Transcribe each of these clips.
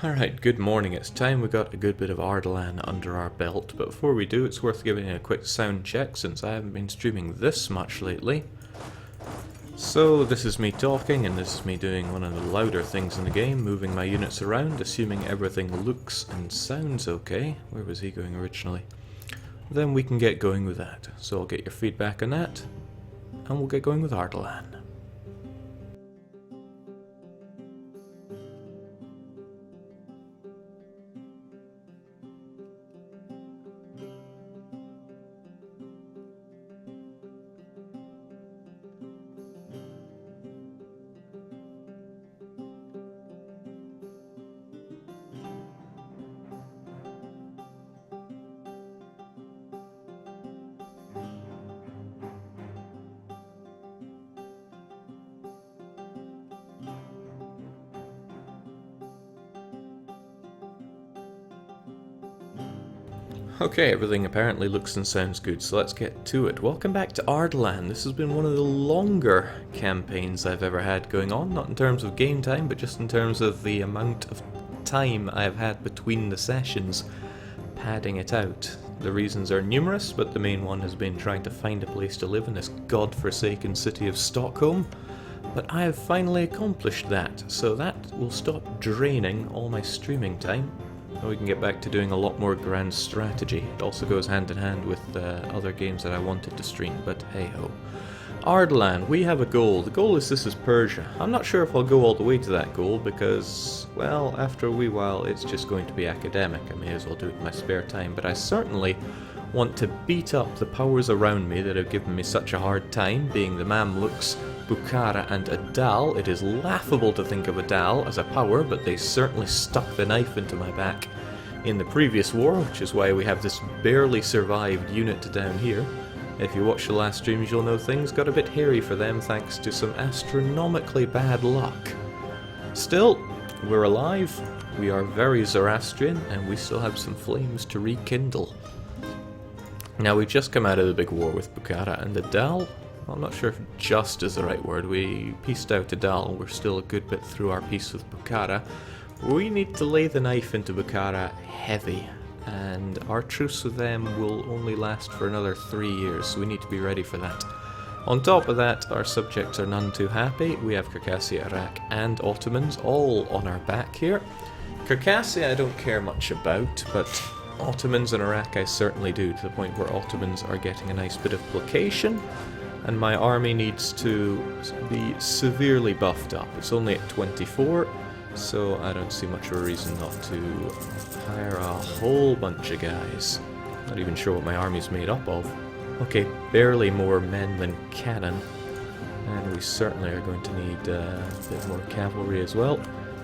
Alright, good morning. It's time we got a good bit of Ardalan under our belt, but before we do, it's worth giving a quick sound check since I haven't been streaming this much lately. So this is me talking, and this is me doing one of the louder things in the game, moving my units around, assuming everything looks and sounds okay. Where was he going originally? Then we can get going with that. So I'll get your feedback on that, and we'll get going with Ardalan. Okay, everything apparently looks and sounds good, so let's get to it. Welcome back to Ardalan. This has been one of the longer campaigns I've ever had going on, not in terms of game time, but just in terms of the amount of time I've had between the sessions, padding it out. The reasons are numerous, but the main one has been trying to find a place to live in this godforsaken city of Stockholm. But I have finally accomplished that, so that will stop draining all my streaming time. We can get back to doing a lot more grand strategy. It also goes hand in hand with other games that I wanted to stream, but hey-ho. Ardalan, we have a goal. The goal is this is Persia. I'm not sure if I'll go all the way to that goal because, well, after a wee while it's just going to be academic. I may as well do it in my spare time, but I certainly want to beat up the powers around me that have given me such a hard time, being the Mamluks, Bukhara and Ardalan. It is laughable to think of Ardalan as a power, but they certainly stuck the knife into my back in the previous war, which is why we have this barely survived unit down here. If you watch the last streams, you'll know things got a bit hairy for them thanks to some astronomically bad luck. Still, we're alive, we are very Zoroastrian, and we still have some flames to rekindle. Now, we've just come out of the big war with Bukhara and Ardalan. I'm not sure if just is the right word. We pieced out Ardalan, we're still a good bit through our piece with Bukhara. We need to lay the knife into Bukhara heavy, and our truce with them will only last for another 3 years, so we need to be ready for that. On top of that, our subjects are none too happy. We have Circassia, Iraq and Ottomans all on our back here. Circassia I don't care much about, but Ottomans and Iraq I certainly do, to the point where Ottomans are getting a nice bit of placation, and my army needs to be severely buffed up. It's only at 24, so I don't see much of a reason not to hire a whole bunch of guys. Not even sure what my army's made up of. Okay, barely more men than cannon, and we certainly are going to need a bit more cavalry as well.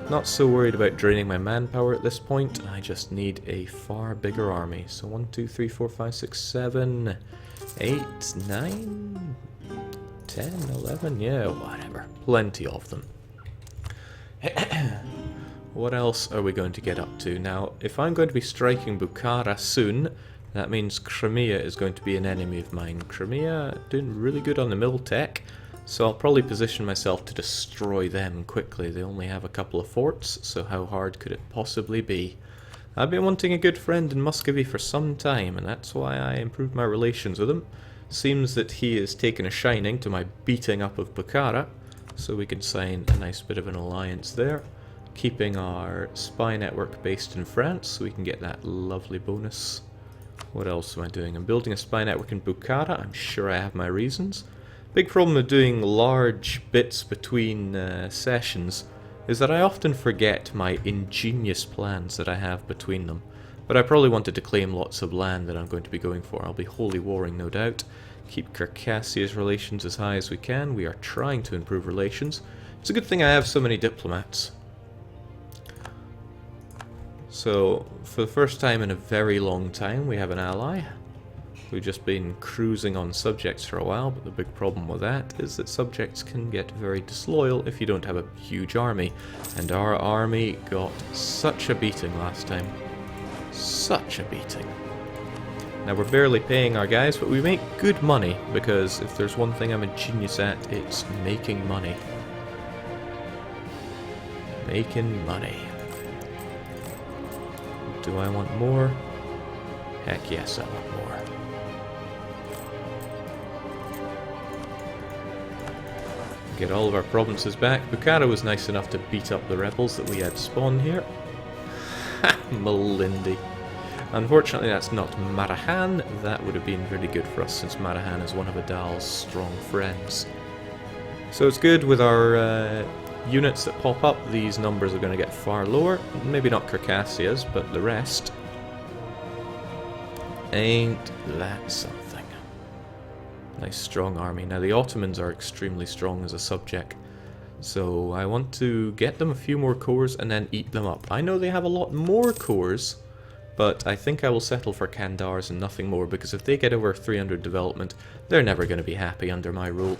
Not so worried about draining my manpower at this point, I just need a far bigger army. So 1, 2, 3, 4, 5, 6, 7, 8, 9, 10, 11, yeah, whatever. Plenty of them. What else are we going to get up to? Now, if I'm going to be striking Bukhara soon, that means Crimea is going to be an enemy of mine. Crimea doing really good on the mill tech, so I'll probably position myself to destroy them quickly. They only have a couple of forts, so how hard could it possibly be? I've been wanting a good friend in Muscovy for some time, and that's why I improved my relations with him. Seems that he has taken a shining to my beating up of Bukhara, so we can sign a nice bit of an alliance there, keeping our spy network based in France so we can get that lovely bonus. What else am I doing? I'm building a spy network in Bukhara. I'm sure I have my reasons. Big problem with doing large bits between sessions is that I often forget my ingenious plans that I have between them. But I probably wanted to claim lots of land that I'm going to be going for. I'll be holy warring, no doubt. Keep Circassia's relations as high as we can. We are trying to improve relations. It's a good thing I have so many diplomats. So, for the first time in a very long time, we have an ally. We've just been cruising on subjects for a while, but the big problem with that is that subjects can get very disloyal if you don't have a huge army. And our army got such a beating last time. Such a beating. Now we're barely paying our guys, but we make good money, because if there's one thing I'm a genius at, it's making money. Making money. Do I want more? Heck yes, I want more. Get all of our provinces back. Bukhara was nice enough to beat up the rebels that we had spawned here. Ha! Malindi. Unfortunately, that's not Marahan. That would have been really good for us, since Marahan is one of Adal's strong friends. So it's good with our units that pop up. These numbers are going to get far lower. Maybe not Circassia's, but the rest. Ain't that something? Nice strong army. Now the Ottomans are extremely strong as a subject, so I want to get them a few more cores and then eat them up. I know they have a lot more cores, but I think I will settle for Kandars and nothing more, because if they get over 300 development, they're never going to be happy under my rule.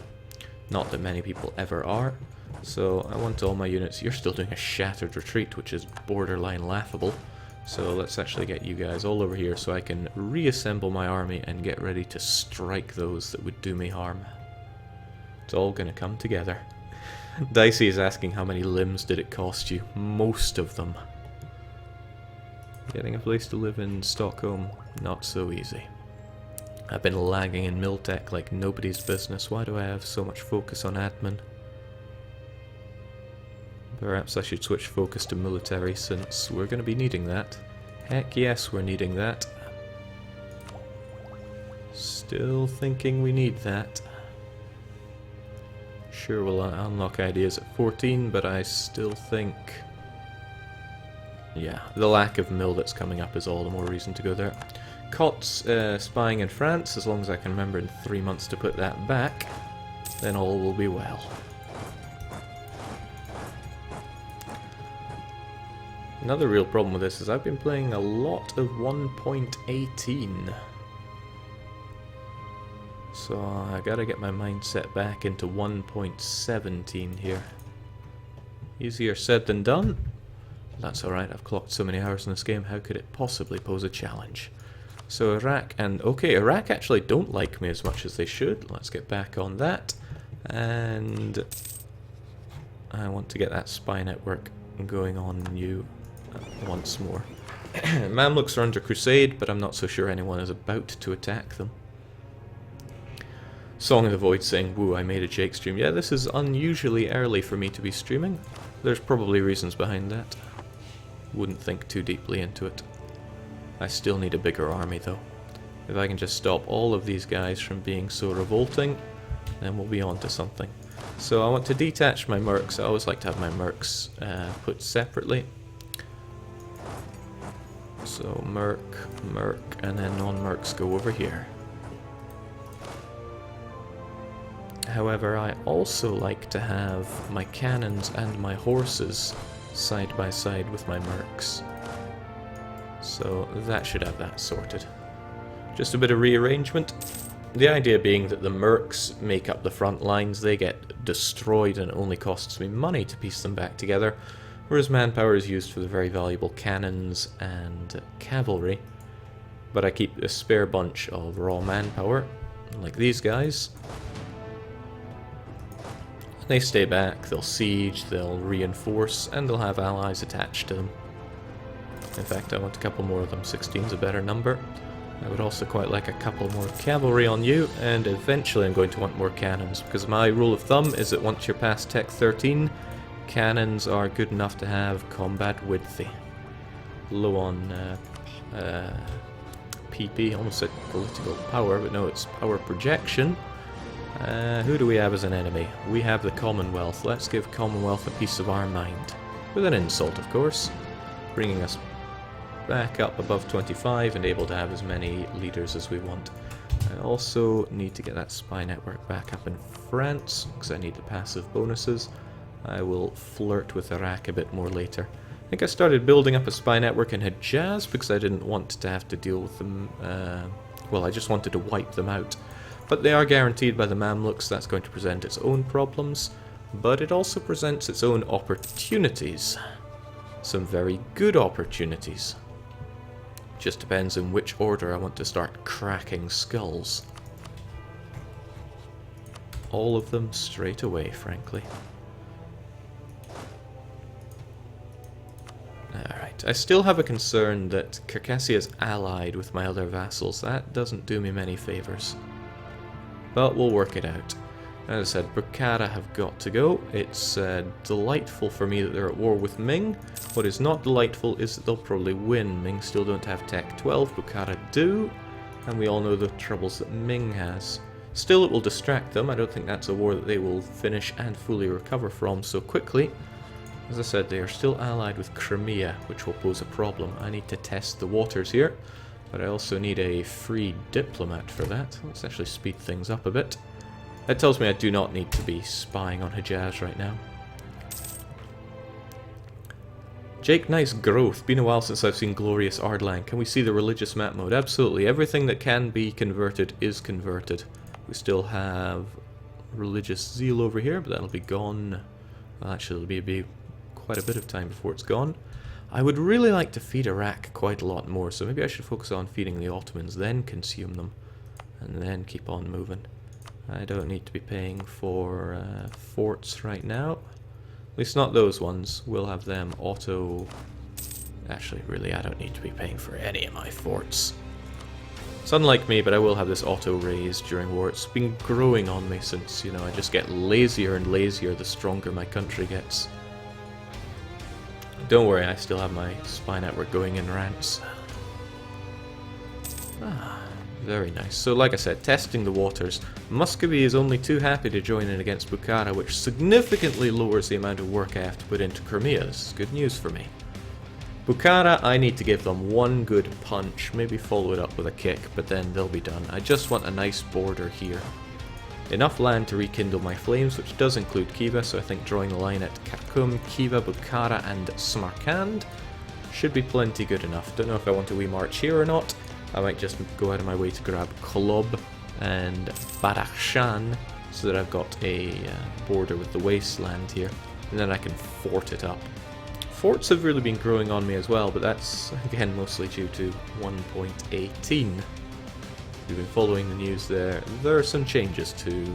Not that many people ever are. So I want all my units. You're still doing a shattered retreat, which is borderline laughable. So let's actually get you guys all over here so I can reassemble my army and get ready to strike those that would do me harm. It's all going to come together. Dicey is asking how many limbs did it cost you. Most of them. Getting a place to live in Stockholm, not so easy. I've been lagging in Miltech like nobody's business. Why do I have so much focus on admin? Perhaps I should switch focus to military, since we're going to be needing that. Heck yes, we're needing that. Still thinking we need that. Sure, we'll unlock ideas at 14, but I still think... yeah, the lack of mill that's coming up is all the more reason to go there. COTS spying in France, as long as I can remember in 3 months to put that back, then all will be well. Another real problem with this is I've been playing a lot of 1.18. So I gotta get my mindset back into 1.17 here. Easier said than done. That's alright, I've clocked so many hours in this game, how could it possibly pose a challenge? So Iraq and... okay, Iraq actually don't like me as much as they should. Let's get back on that. And I want to get that spy network going on you once more. Mamluks are under crusade, but I'm not so sure anyone is about to attack them. Song of the Void saying, woo, I made a Jake stream. Yeah, this is unusually early for me to be streaming. There's probably reasons behind that. Wouldn't think too deeply into it. I still need a bigger army though. If I can just stop all of these guys from being so revolting, then we'll be on to something. So I want to detach my mercs. I always like to have my mercs put separately. So merc, and then non-mercs go over here. However, I also like to have my cannons and my horses side by side with my mercs. So that should have that sorted. Just a bit of rearrangement. The idea being that the mercs make up the front lines, they get destroyed and it only costs me money to piece them back together, whereas manpower is used for the very valuable cannons and cavalry. But I keep a spare bunch of raw manpower, like these guys. They stay back, they'll siege, they'll reinforce, and they'll have allies attached to them. In fact, I want a couple more of them. 16's a better number. I would also quite like a couple more cavalry on you, and eventually I'm going to want more cannons, because my rule of thumb is that once you're past Tech 13, cannons are good enough to have combat widthy. Low on PP, almost said political power, but no, it's power projection. Who do we have as an enemy? We have the Commonwealth. Let's give Commonwealth a piece of our mind. With an insult, of course. Bringing us back up above 25 and able to have as many leaders as we want. I also need to get that spy network back up in France, because I need the passive bonuses. I will flirt with Iraq a bit more later. I think I started building up a spy network in Hejaz because I didn't want to have to deal with them. Well, I just wanted to wipe them out. But they are guaranteed by the Mamluks. That's going to present its own problems, but it also presents its own opportunities. Some very good opportunities. Just depends in which order I want to start cracking skulls. All of them straight away, frankly. Alright. I still have a concern that Circassia is allied with my other vassals. That doesn't do me many favours. But we'll work it out. As I said, Bukhara have got to go. It's delightful for me that they're at war with Ming. What is not delightful is that they'll probably win. Ming still don't have Tech 12, Bukhara do. And we all know the troubles that Ming has. Still, it will distract them. I don't think that's a war that they will finish and fully recover from so quickly. As I said, they are still allied with Crimea, which will pose a problem. I need to test the waters here, but I also need a free diplomat for that. Let's actually speed things up a bit. That tells me I do not need to be spying on Hejaz right now. Jake, nice growth. Been a while since I've seen glorious Ardalan. Can we see the religious map mode? Absolutely. Everything that can be converted is converted. We still have religious zeal over here, but that'll be gone. Well, actually, it'll be quite a bit of time before it's gone. I would really like to feed Iraq quite a lot more, so maybe I should focus on feeding the Ottomans, then consume them, and then keep on moving. I don't need to be paying for forts right now. At least not those ones. We'll have them auto... Actually, really, I don't need to be paying for any of my forts. It's unlike me, but I will have this auto-raise during war. It's been growing on me since, you know, I just get lazier and lazier the stronger my country gets. Don't worry, I still have my spy network going in rants. Very nice. So like I said, testing the waters. Muscovy is only too happy to join in against Bukhara, which significantly lowers the amount of work I have to put into Crimea. This is good news for me. Bukhara, I need to give them one good punch, maybe follow it up with a kick, but then they'll be done. I just want a nice border here. Enough land to rekindle my flames, which does include Khiva, so I think drawing the line at Khartoum, Khiva, Bukhara and Samarkand should be plenty good enough. Don't know if I want a wee march here or not. I might just go out of my way to grab Kolob and Badakhshan so that I've got a border with the wasteland here, and then I can fort it up. Forts have really been growing on me as well, but that's again mostly due to 1.18. We've been following the news there. There are some changes to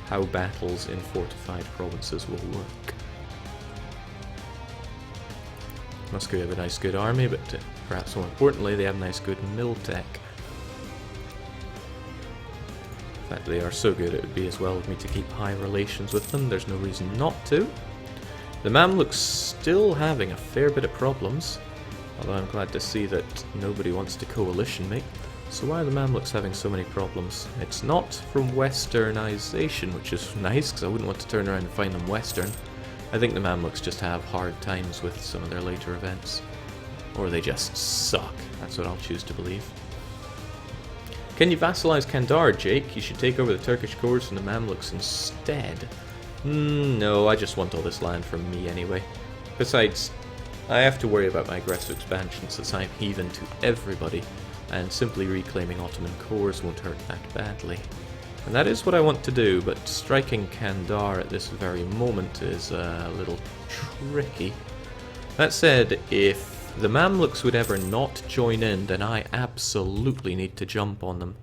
how battles in fortified provinces will work. Muscovy have a nice good army, but perhaps more importantly, they have a nice good mill tech. In fact, they are so good it would be as well with me to keep high relations with them. There's no reason not to. The Mamluks still having a fair bit of problems, although I'm glad to see that nobody wants to coalition me. So why are the Mamluks having so many problems? It's not from westernization, which is nice, because I wouldn't want to turn around and find them western. I think the Mamluks just have hard times with some of their later events. Or they just suck. That's what I'll choose to believe. Can you vassalize Kandar, Jake? You should take over the Turkish cores from the Mamluks instead. No, I just want all this land from me anyway. Besides, I have to worry about my aggressive expansion since I'm heathen to everybody, and simply reclaiming Ottoman cores won't hurt that badly. And that is what I want to do, but striking Kandar at this very moment is a little tricky. That said, if the Mamluks would ever not join in, then I absolutely need to jump on them.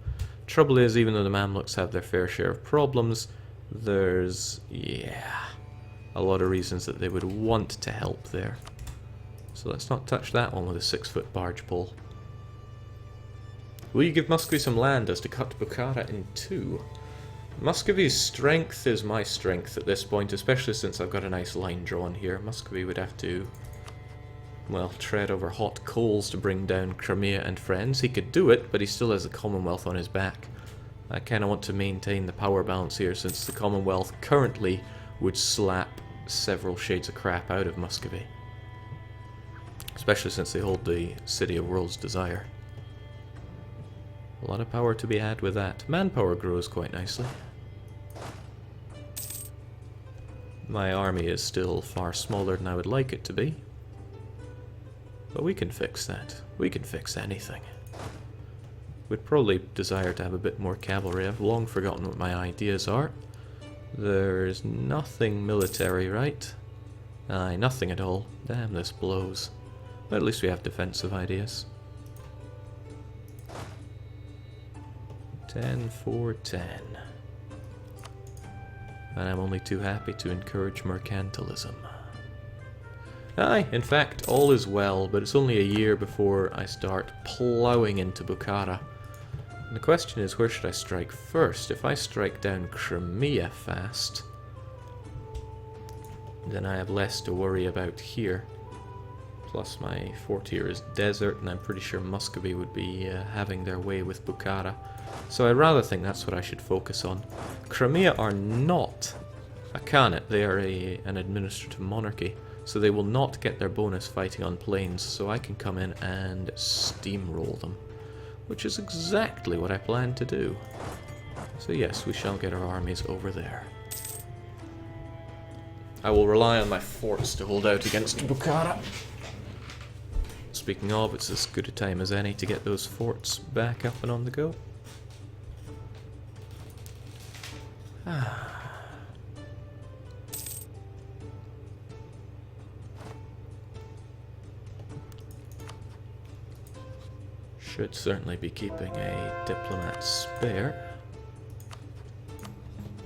Trouble is, even though the Mamluks have their fair share of problems, there's, a lot of reasons that they would want to help there. So let's not touch that one with a 6-foot barge pole. Will you give Muscovy some land as to cut Bukhara in two? Muscovy's strength is my strength at this point, especially since I've got a nice line drawn here. Muscovy would have to, well, tread over hot coals to bring down Crimea and friends. He could do it, but he still has the Commonwealth on his back. I kind of want to maintain the power balance here, since the Commonwealth currently would slap several shades of crap out of Muscovy. Especially since they hold the City of World's Desire. A lot of power to be had with that. Manpower grows quite nicely. My army is still far smaller than I would like it to be. But we can fix that. We can fix anything. We'd probably desire to have a bit more cavalry. I've long forgotten what my ideas are. There's nothing military, right? Aye, nothing at all. Damn, this blows. But at least we have defensive ideas. 10 for 10. And I'm only too happy to encourage mercantilism. Aye, in fact, all is well, but it's only a year before I start ploughing into Bukhara. And the question is, where should I strike first? If I strike down Crimea fast, then I have less to worry about here. Plus my fort here is desert, and I'm pretty sure Muscovy would be having their way with Bukhara. So I rather think that's what I should focus on. Crimea are not a Khanate, they are an administrative monarchy. So they will not get their bonus fighting on plains, so I can come in and steamroll them. Which is exactly what I plan to do. So yes, we shall get our armies over there. I will rely on my forts to hold out against Bukhara. Speaking of, it's as good a time as any to get those forts back up and on the go. Should certainly be keeping a diplomat spare,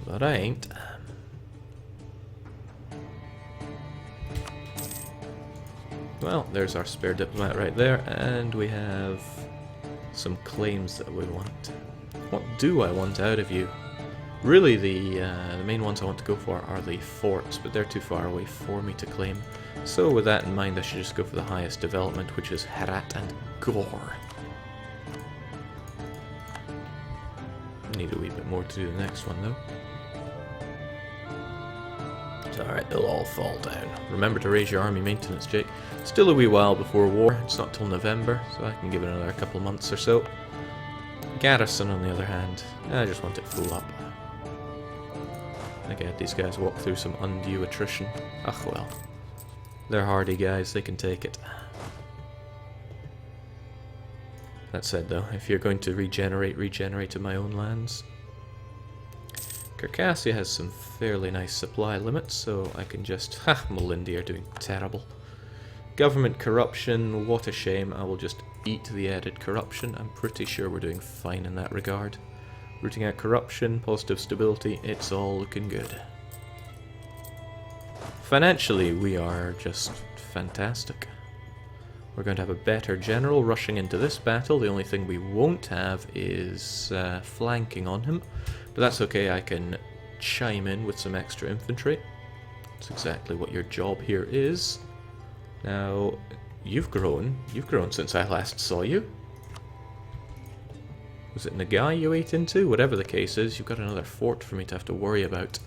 but I ain't. Well, there's our spare diplomat right there, and we have some claims that we want. What do I want out of you? Really, the main ones I want to go for are the forts, but they're too far away for me to claim. So with that in mind, I should just go for the highest development, which is Herat and Gore. Need a wee bit more to do the next one, though. It's alright, they'll all fall down. Remember to raise your army maintenance, Jake. Still a wee while before war. It's not till November, so I can give it another couple of months or so. Garrison, on the other hand, I just want it full up. I get these guys walk through some undue attrition. Ach well. They're hardy guys, they can take it. That said though, if you're going to regenerate to my own lands. Circassia has some fairly nice supply limits, so I can just... Melindi are doing terrible. Government corruption, what a shame. I will just eat the added corruption. I'm pretty sure we're doing fine in that regard. Rooting out corruption, positive stability, it's all looking good. Financially, we are just fantastic. We're going to have a better general rushing into this battle. The only thing we won't have is flanking on him. But that's okay, I can chime in with some extra infantry. That's exactly what your job here is. Now, you've grown since I last saw you. Was it Nagai you ate into? Whatever the case is, you've got another fort for me to have to worry about.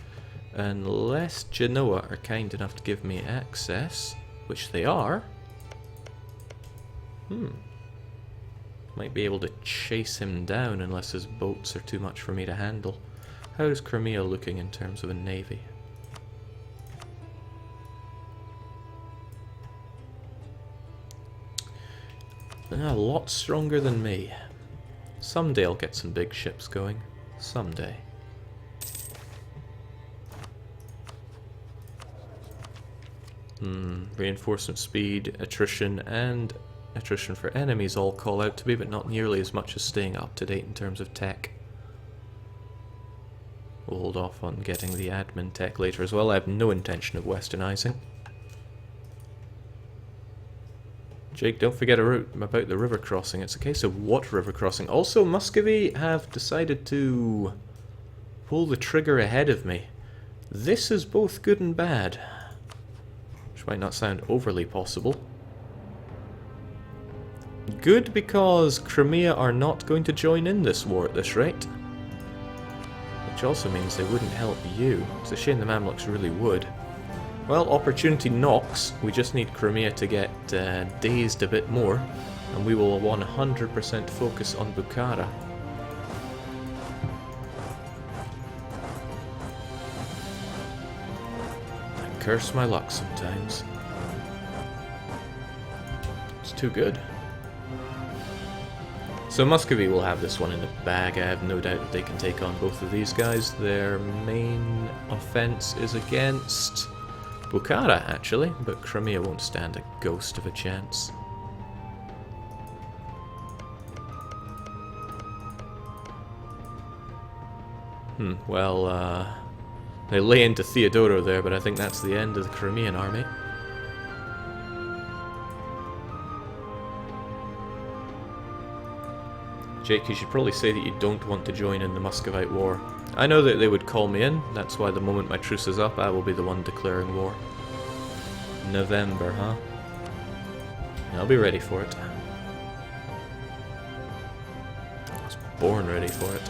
Unless Genoa are kind enough to give me access, which they are. Might be able to chase him down unless his boats are too much for me to handle. How is Crimea looking in terms of a navy? A lot stronger than me. Someday I'll get some big ships going. Someday. Reinforcement speed, attrition, and attrition for enemies all call out to me, but not nearly as much as staying up to date in terms of tech. We'll hold off on getting the admin tech later as well. I have no intention of westernizing. Jake, don't forget about the river crossing. It's a case of what river crossing? Also, Muscovy have decided to pull the trigger ahead of me. This is both good and bad. Which might not sound overly possible. Good because Crimea are not going to join in this war at this rate. Which also means they wouldn't help you. It's a shame the Mamluks really would. Well, opportunity knocks. We just need Crimea to get dazed a bit more, and we will 100% focus on Bukhara. I curse my luck sometimes. It's too good. So Muscovy will have this one in the bag. I have no doubt that they can take on both of these guys. Their main offense is against Bukhara, actually, but Crimea won't stand a ghost of a chance. They lay into Theodoro there, but I think that's the end of the Crimean army. Jake, you should probably say that you don't want to join in the Muscovite War. I know that they would call me in, that's why the moment my truce is up, I will be the one declaring war. November, huh? I'll be ready for it. I was born ready for it.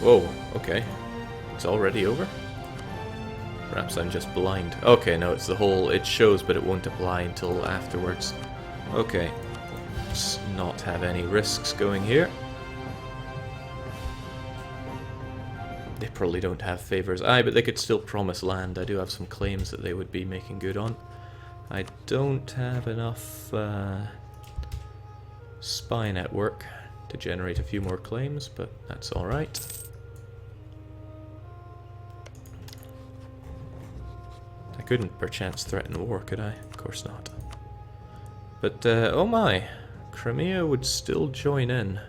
Whoa, okay. It's already over? Perhaps I'm just blind. Okay, no, it's the whole... It shows, but it won't apply until afterwards. Okay. Let's not have any risks going here. They probably don't have favours. Aye, but they could still promise land. I do have some claims that they would be making good on. I don't have enough spy network to generate a few more claims, but that's alright. I couldn't perchance threaten war, could I? Of course not. But, oh my, Crimea would still join in.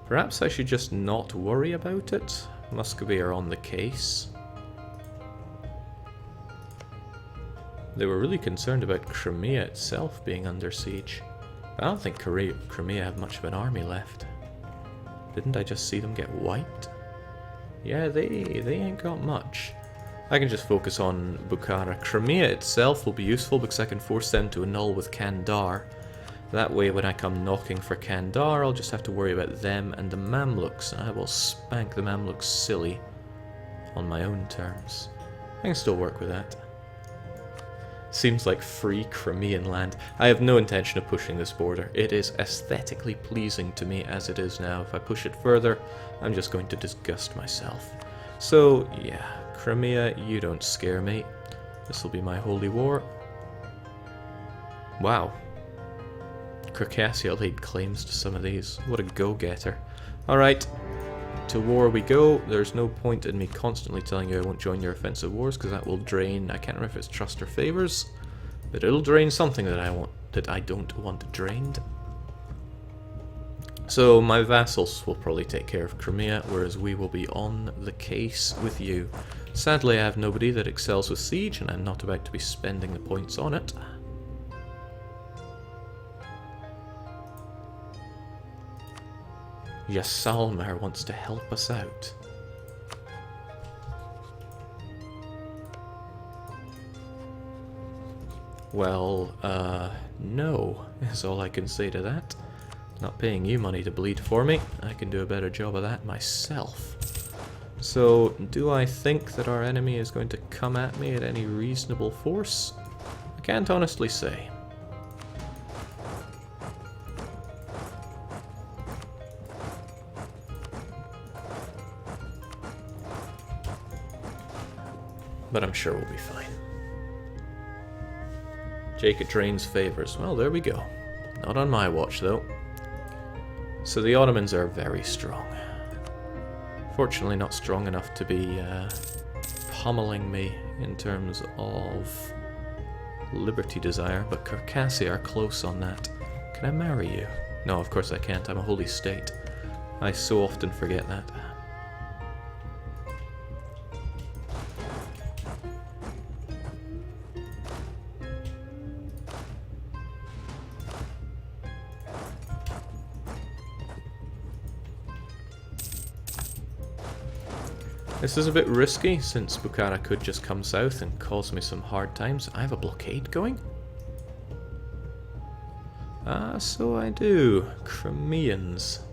Perhaps I should just not worry about it? Muscovy are on the case. They were really concerned about Crimea itself being under siege. I don't think Crimea have much of an army left. Didn't I just see them get wiped? Yeah, they ain't got much. I can just focus on Bukhara. Crimea itself will be useful because I can force them to annul with Kandar. That way when I come knocking for Kandar, I'll just have to worry about them and the Mamluks, and I will spank the Mamluks silly on my own terms. I can still work with that. Seems like free Crimean land. I have no intention of pushing this border. It is aesthetically pleasing to me as it is now. If I push it further, I'm just going to disgust myself. So, yeah, Crimea, you don't scare me. This will be my holy war. Wow. Circassia laid claims to some of these. What a go-getter. Alright, to war we go. There's no point in me constantly telling you I won't join your offensive wars, because that will drain, I can't remember if it's trust or favors, but it'll drain something that I don't want drained. So my vassals will probably take care of Crimea, whereas we will be on the case with you. Sadly I have nobody that excels with siege, and I'm not about to be spending the points on it. Yasalmer wants to help us out. Well, no, is all I can say to that. Not paying you money to bleed for me. I can do a better job of that myself. So, do I think that our enemy is going to come at me at any reasonable force? I can't honestly say. But I'm sure we'll be fine. Jacob drains favors. Well, there we go. Not on my watch, though. So the Ottomans are very strong. Fortunately not strong enough to be pummeling me in terms of liberty desire, but Circassia are close on that. Can I marry you? No, of course I can't. I'm a holy state. I so often forget that. This is a bit risky, since Bukhara could just come south and cause me some hard times. I have a blockade going? Ah, so I do. Crimeans.